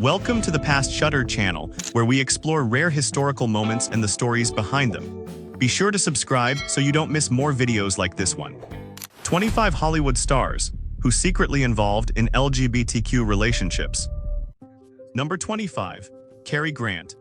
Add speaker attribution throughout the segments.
Speaker 1: Welcome to the Past Shutter channel, where we explore rare historical moments and the stories behind them. Be sure to subscribe so you don't miss more videos like this one. 25 Hollywood stars who secretly involved in LGBTQ relationships. Number 25. Cary Grant.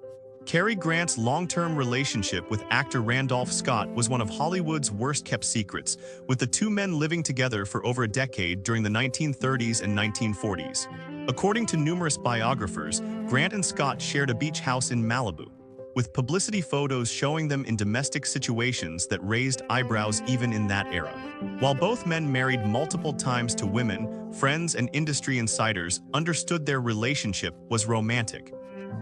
Speaker 1: Cary Grant's long-term relationship with actor Randolph Scott was one of Hollywood's worst-kept secrets, with the two men living together for over a decade during the 1930s and 1940s. According to numerous biographers, Grant and Scott shared a beach house in Malibu, with publicity photos showing them in domestic situations that raised eyebrows even in that era. While both men married multiple times to women, friends and industry insiders understood their relationship was romantic,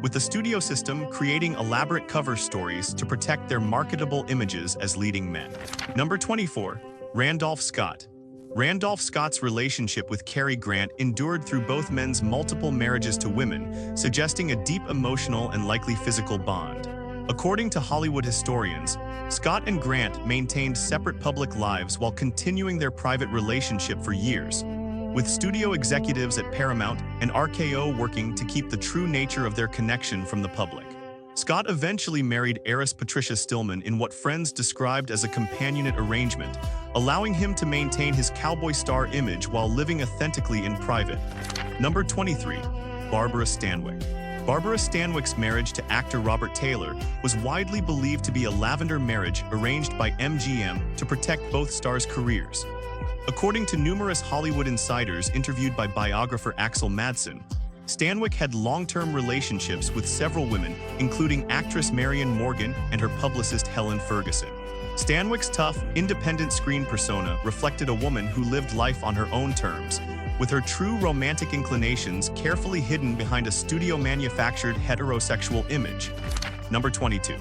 Speaker 1: with the studio system creating elaborate cover stories to protect their marketable images as leading men. Number 24. Randolph Scott. Randolph Scott's relationship with Cary Grant endured through both men's multiple marriages to women, suggesting a deep emotional and likely physical bond. According to Hollywood historians, Scott and Grant maintained separate public lives while continuing their private relationship for years, with studio executives at Paramount and RKO working to keep the true nature of their connection from the public. Scott eventually married heiress Patricia Stillman in what friends described as a companionate arrangement, allowing him to maintain his cowboy star image while living authentically in private. Number 23. Barbara Stanwyck. Barbara Stanwyck's marriage to actor Robert Taylor was widely believed to be a lavender marriage arranged by MGM to protect both stars' careers. According to numerous Hollywood insiders interviewed by biographer Axel Madsen, Stanwyck had long-term relationships with several women, including actress Marion Morgan and her publicist Helen Ferguson. Stanwyck's tough, independent screen persona reflected a woman who lived life on her own terms, with her true romantic inclinations carefully hidden behind a studio-manufactured heterosexual image. Number 22.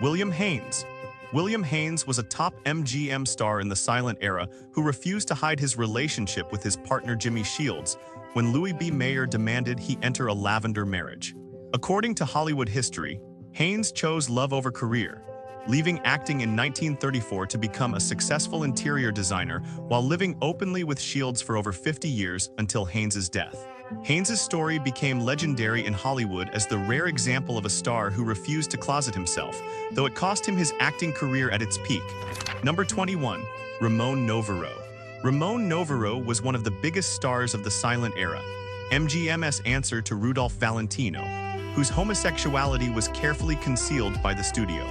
Speaker 1: William Haynes. William Haynes was a top MGM star in the silent era who refused to hide his relationship with his partner Jimmy Shields when Louis B. Mayer demanded he enter a lavender marriage. According to Hollywood history, Haynes chose love over career, leaving acting in 1934 to become a successful interior designer while living openly with Shields for over 50 years until Haynes's death. Haynes's story became legendary in Hollywood as the rare example of a star who refused to closet himself, though it cost him his acting career at its peak. Number 21. Ramon Novarro. Ramon Novarro was one of the biggest stars of the silent era, MGM's answer to Rudolph Valentino, whose homosexuality was carefully concealed by the studio.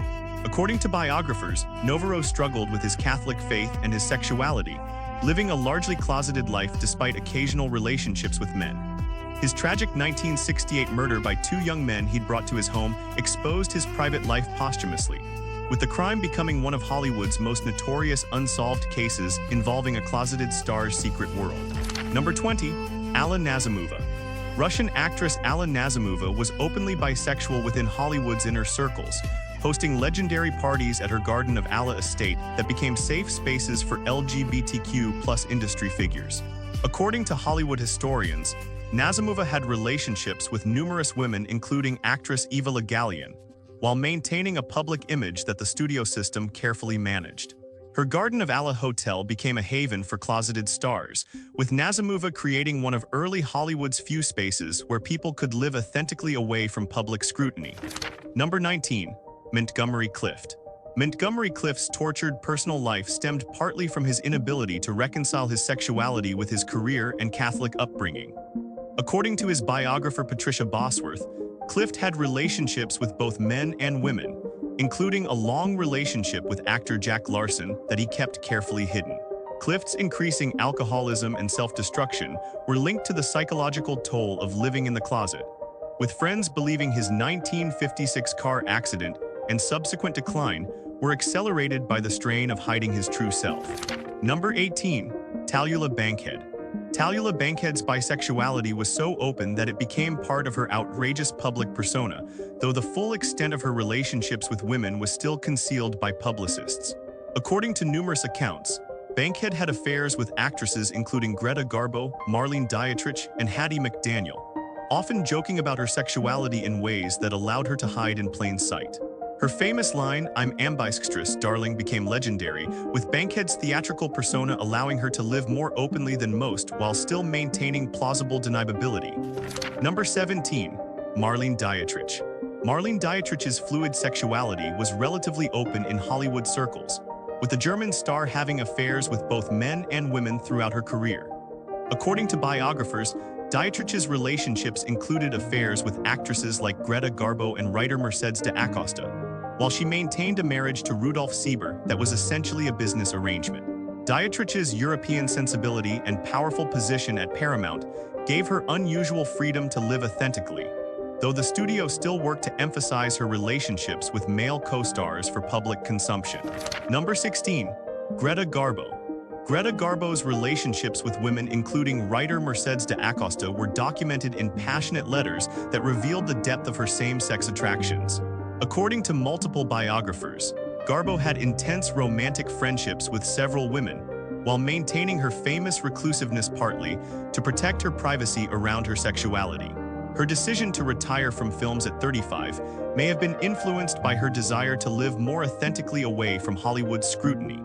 Speaker 1: According to biographers, Novarro struggled with his Catholic faith and his sexuality, living a largely closeted life despite occasional relationships with men. His tragic 1968 murder by two young men he'd brought to his home exposed his private life posthumously, with the crime becoming one of Hollywood's most notorious unsolved cases involving a closeted star's secret world. Number 20. Alla Nazimova. Russian actress Alla Nazimova was openly bisexual within Hollywood's inner circles, hosting legendary parties at her Garden of Allah estate that became safe spaces for LGBTQ+ industry figures. According to Hollywood historians, Nazimova had relationships with numerous women including actress Eva Le Gallienne, while maintaining a public image that the studio system carefully managed. Her Garden of Allah hotel became a haven for closeted stars, with Nazimova creating one of early Hollywood's few spaces where people could live authentically away from public scrutiny. Number 19. Montgomery Clift. Montgomery Clift's tortured personal life stemmed partly from his inability to reconcile his sexuality with his career and Catholic upbringing. According to his biographer Patricia Bosworth, Clift had relationships with both men and women, including a long relationship with actor Jack Larson that he kept carefully hidden. Clift's increasing alcoholism and self-destruction were linked to the psychological toll of living in the closet, with friends believing his 1956 car accident and subsequent decline were accelerated by the strain of hiding his true self. Number 18. Tallulah Bankhead. Tallulah Bankhead's bisexuality was so open that it became part of her outrageous public persona, though the full extent of her relationships with women was still concealed by publicists. According to numerous accounts, Bankhead had affairs with actresses including Greta Garbo, Marlene Dietrich, and Hattie McDaniel, often joking about her sexuality in ways that allowed her to hide in plain sight. Her famous line, "I'm ambidextrous, darling," became legendary, with Bankhead's theatrical persona allowing her to live more openly than most while still maintaining plausible deniability. Number 17. Marlene Dietrich. Marlene Dietrich's fluid sexuality was relatively open in Hollywood circles, with the German star having affairs with both men and women throughout her career. According to biographers, Dietrich's relationships included affairs with actresses like Greta Garbo and writer Mercedes de Acosta, while she maintained a marriage to Rudolf Sieber that was essentially a business arrangement. Dietrich's European sensibility and powerful position at Paramount gave her unusual freedom to live authentically, though the studio still worked to emphasize her relationships with male co-stars for public consumption. Number 16. Greta Garbo. Greta Garbo's relationships with women, including writer Mercedes de Acosta, were documented in passionate letters that revealed the depth of her same-sex attractions. According to multiple biographers, Garbo had intense romantic friendships with several women, while maintaining her famous reclusiveness partly to protect her privacy around her sexuality. Her decision to retire from films at 35 may have been influenced by her desire to live more authentically away from Hollywood's scrutiny,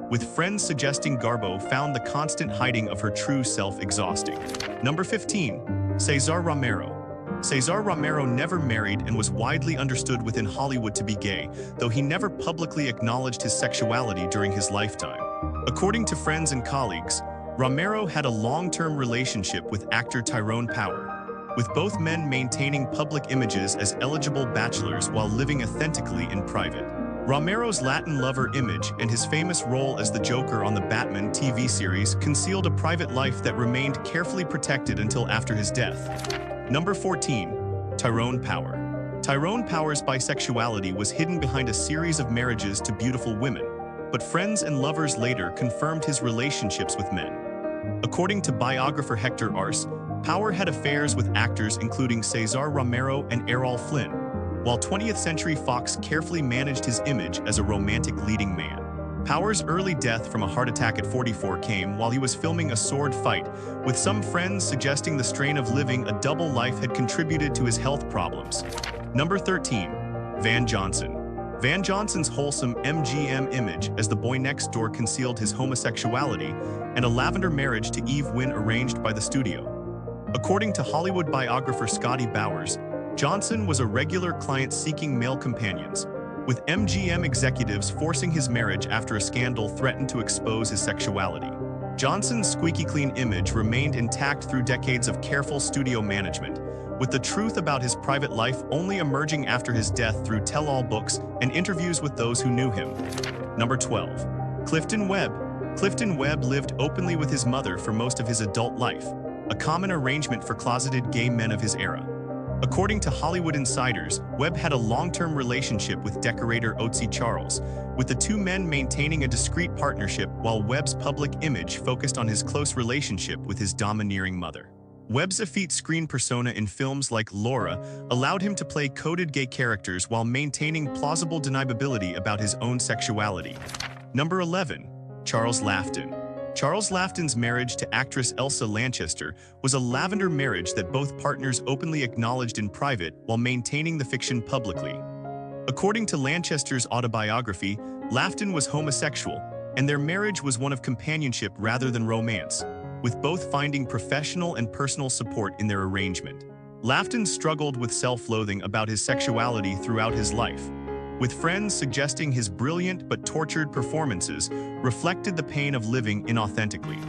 Speaker 1: with friends suggesting Garbo found the constant hiding of her true self exhausting. Number 15. Cesar Romero. Cesar Romero never married and was widely understood within Hollywood to be gay, though he never publicly acknowledged his sexuality during his lifetime. According to friends and colleagues, Romero had a long-term relationship with actor Tyrone Power, with both men maintaining public images as eligible bachelors while living authentically in private. Romero's Latin lover image and his famous role as the Joker on the Batman TV series concealed a private life that remained carefully protected until after his death. Number 14. Tyrone Power. Tyrone Power's bisexuality was hidden behind a series of marriages to beautiful women, but friends and lovers later confirmed his relationships with men. According to biographer Hector Arce, Power had affairs with actors including Cesar Romero and Errol Flynn, while 20th Century Fox carefully managed his image as a romantic leading man. Power's early death from a heart attack at 44 came while he was filming a sword fight, with some friends suggesting the strain of living a double life had contributed to his health problems. Number 13. Van Johnson. Van Johnson's wholesome MGM image as the boy next door concealed his homosexuality, and a lavender marriage to Eve Wynn arranged by the studio. According to Hollywood biographer Scotty Bowers, Johnson was a regular client seeking male companions, with MGM executives forcing his marriage after a scandal threatened to expose his sexuality. Johnson's squeaky clean image remained intact through decades of careful studio management, with the truth about his private life only emerging after his death through tell-all books and interviews with those who knew him. Number 12. Clifton Webb. Clifton Webb lived openly with his mother for most of his adult life, a common arrangement for closeted gay men of his era. According to Hollywood insiders, Webb had a long-term relationship with decorator Otzi Charles, with the two men maintaining a discreet partnership while Webb's public image focused on his close relationship with his domineering mother. Webb's effete screen persona in films like Laura allowed him to play coded gay characters while maintaining plausible deniability about his own sexuality. Number 11. Charles Laughton. Charles Laughton's marriage to actress Elsa Lanchester was a lavender marriage that both partners openly acknowledged in private while maintaining the fiction publicly. According to Lanchester's autobiography, Laughton was homosexual, and their marriage was one of companionship rather than romance, with both finding professional and personal support in their arrangement. Laughton struggled with self-loathing about his sexuality throughout his life, with friends suggesting his brilliant but tortured performances reflected the pain of living inauthentically.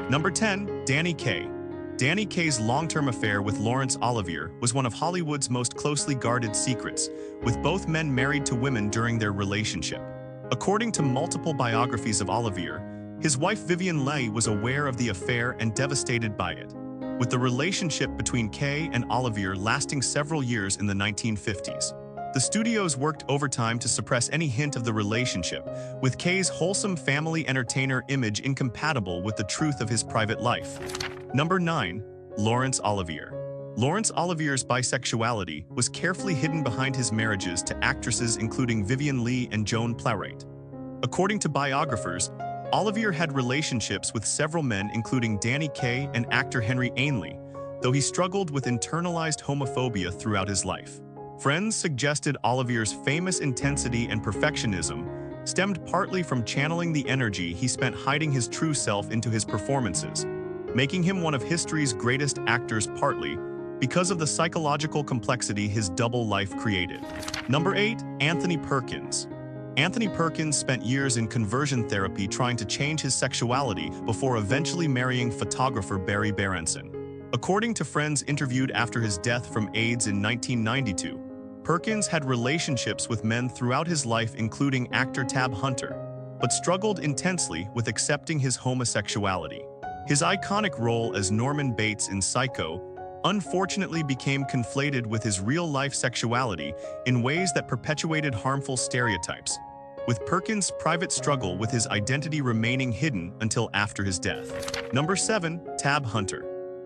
Speaker 1: Number 10. Danny Kaye. Danny Kaye's long-term affair with Laurence Olivier was one of Hollywood's most closely guarded secrets, with both men married to women during their relationship. According to multiple biographies of Olivier, his wife Vivien Leigh was aware of the affair and devastated by it, with the relationship between Kaye and Olivier lasting several years in the 1950s. The studios worked overtime to suppress any hint of the relationship, with Kaye's wholesome family entertainer image incompatible with the truth of his private life. Number 9. Laurence Olivier. Laurence Olivier's bisexuality was carefully hidden behind his marriages to actresses including Vivien Leigh and Joan Plowright. According to biographers, Olivier had relationships with several men including Danny Kaye and actor Henry Ainley, though he struggled with internalized homophobia throughout his life. Friends suggested Olivier's famous intensity and perfectionism stemmed partly from channeling the energy he spent hiding his true self into his performances, making him one of history's greatest actors partly because of the psychological complexity his double life created. Number 8. Anthony Perkins. Anthony Perkins spent years in conversion therapy trying to change his sexuality before eventually marrying photographer Barry Berenson. According to friends interviewed after his death from AIDS in 1992, Perkins had relationships with men throughout his life, including actor Tab Hunter, but struggled intensely with accepting his homosexuality. His iconic role as Norman Bates in Psycho unfortunately became conflated with his real-life sexuality in ways that perpetuated harmful stereotypes, with Perkins' private struggle with his identity remaining hidden until after his death. Number 7. Tab Hunter.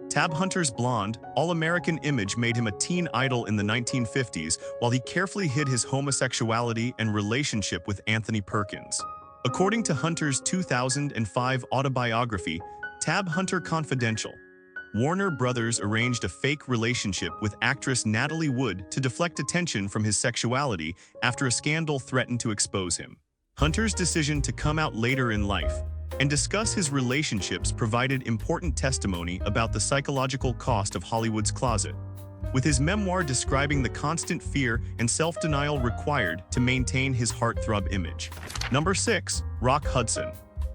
Speaker 1: Tab Hunter's blonde, all-American image made him a teen idol in the 1950s, while he carefully hid his homosexuality and relationship with Anthony Perkins. According to Hunter's 2005 autobiography, Tab Hunter Confidential, Warner Brothers arranged a fake relationship with actress Natalie Wood to deflect attention from his sexuality after a scandal threatened to expose him. Hunter's decision to come out later in life and discuss his relationships provided important testimony about the psychological cost of Hollywood's closet, with his memoir describing the constant fear and self-denial required to maintain his heartthrob image. Number 6. Rock Hudson.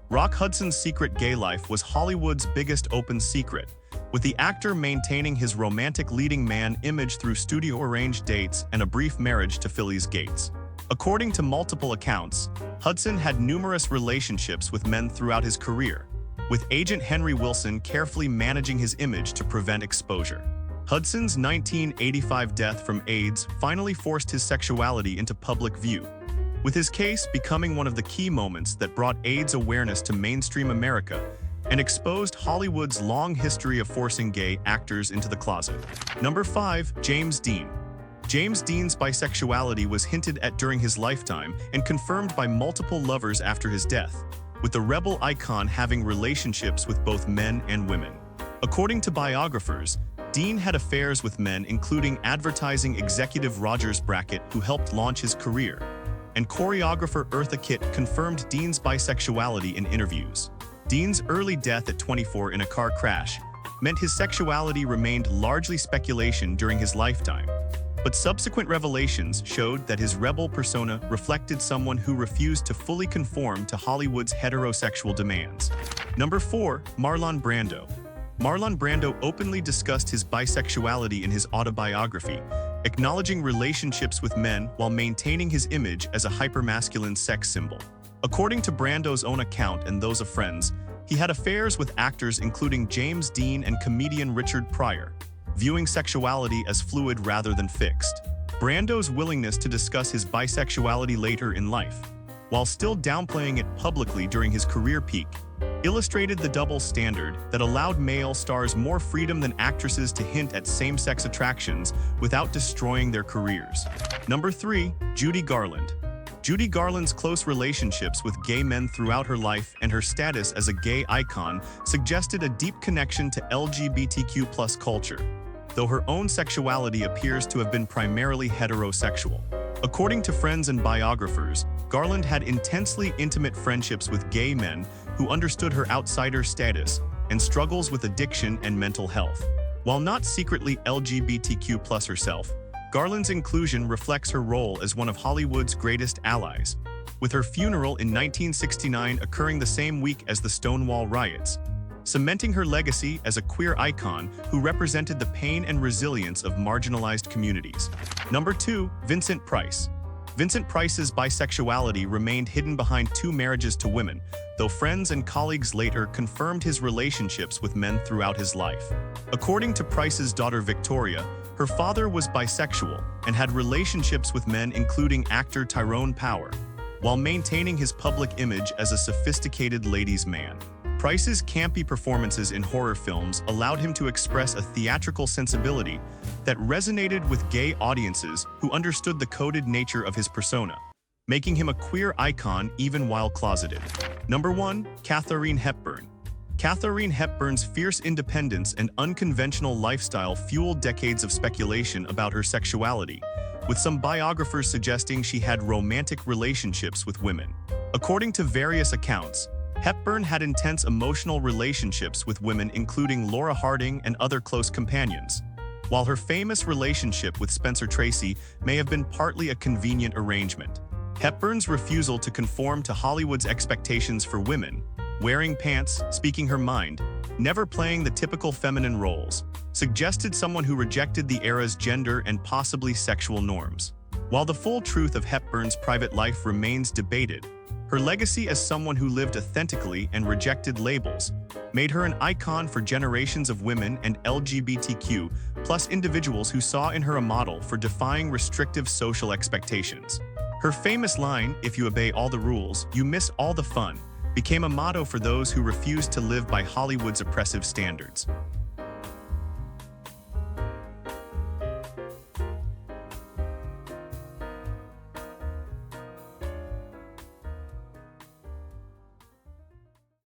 Speaker 1: Rock Hudson's secret gay life was Hollywood's biggest open secret, with the actor maintaining his romantic leading man image through studio-arranged dates and a brief marriage to Philly's Gates. According to multiple accounts, Hudson had numerous relationships with men throughout his career, with agent Henry Wilson carefully managing his image to prevent exposure. Hudson's 1985 death from AIDS finally forced his sexuality into public view, with his case becoming one of the key moments that brought AIDS awareness to mainstream America and exposed Hollywood's long history of forcing gay actors into the closet. Number 5. James Dean. James Dean's bisexuality was hinted at during his lifetime and confirmed by multiple lovers after his death, with the rebel icon having relationships with both men and women. According to biographers, Dean had affairs with men including advertising executive Rogers Brackett, who helped launch his career, and choreographer Eartha Kitt confirmed Dean's bisexuality in interviews. Dean's early death at 24 in a car crash meant his sexuality remained largely speculation during his lifetime, but subsequent revelations showed that his rebel persona reflected someone who refused to fully conform to Hollywood's heterosexual demands. Number 4. Marlon Brando. Marlon Brando openly discussed his bisexuality in his autobiography, acknowledging relationships with men while maintaining his image as a hypermasculine sex symbol. According to Brando's own account and those of friends, he had affairs with actors including James Dean and comedian Richard Pryor, viewing sexuality as fluid rather than fixed. Brando's willingness to discuss his bisexuality later in life, while still downplaying it publicly during his career peak, illustrated the double standard that allowed male stars more freedom than actresses to hint at same-sex attractions without destroying their careers. Number 3. Judy Garland. Judy Garland's close relationships with gay men throughout her life and her status as a gay icon suggested a deep connection to LGBTQ+ culture, though her own sexuality appears to have been primarily heterosexual. According to friends and biographers, Garland had intensely intimate friendships with gay men who understood her outsider status and struggles with addiction and mental health. While not secretly LGBTQ+ herself, Garland's inclusion reflects her role as one of Hollywood's greatest allies, with her funeral in 1969 occurring the same week as the Stonewall riots, cementing her legacy as a queer icon who represented the pain and resilience of marginalized communities. Number 2. Vincent Price. Vincent Price's bisexuality remained hidden behind 2 marriages to women, though friends and colleagues later confirmed his relationships with men throughout his life. According to Price's daughter Victoria, her father was bisexual and had relationships with men including actor Tyrone Power, while maintaining his public image as a sophisticated ladies' man. Price's campy performances in horror films allowed him to express a theatrical sensibility that resonated with gay audiences who understood the coded nature of his persona, making him a queer icon even while closeted. Number 1. Katharine Hepburn. Katharine Hepburn's fierce independence and unconventional lifestyle fueled decades of speculation about her sexuality, with some biographers suggesting she had romantic relationships with women. According to various accounts, Hepburn had intense emotional relationships with women including Laura Harding and other close companions, While her famous relationship with Spencer Tracy may have been partly a convenient arrangement, Hepburn's refusal to conform to Hollywood's expectations for women, wearing pants, speaking her mind, never playing the typical feminine roles, suggested someone who rejected the era's gender and possibly sexual norms. While the full truth of Hepburn's private life remains debated, her legacy as someone who lived authentically and rejected labels made her an icon for generations of women and LGBTQ plus individuals who saw in her a model for defying restrictive social expectations. Her famous line, "If you obey all the rules, you miss all the fun," became a motto for those who refused to live by Hollywood's oppressive standards.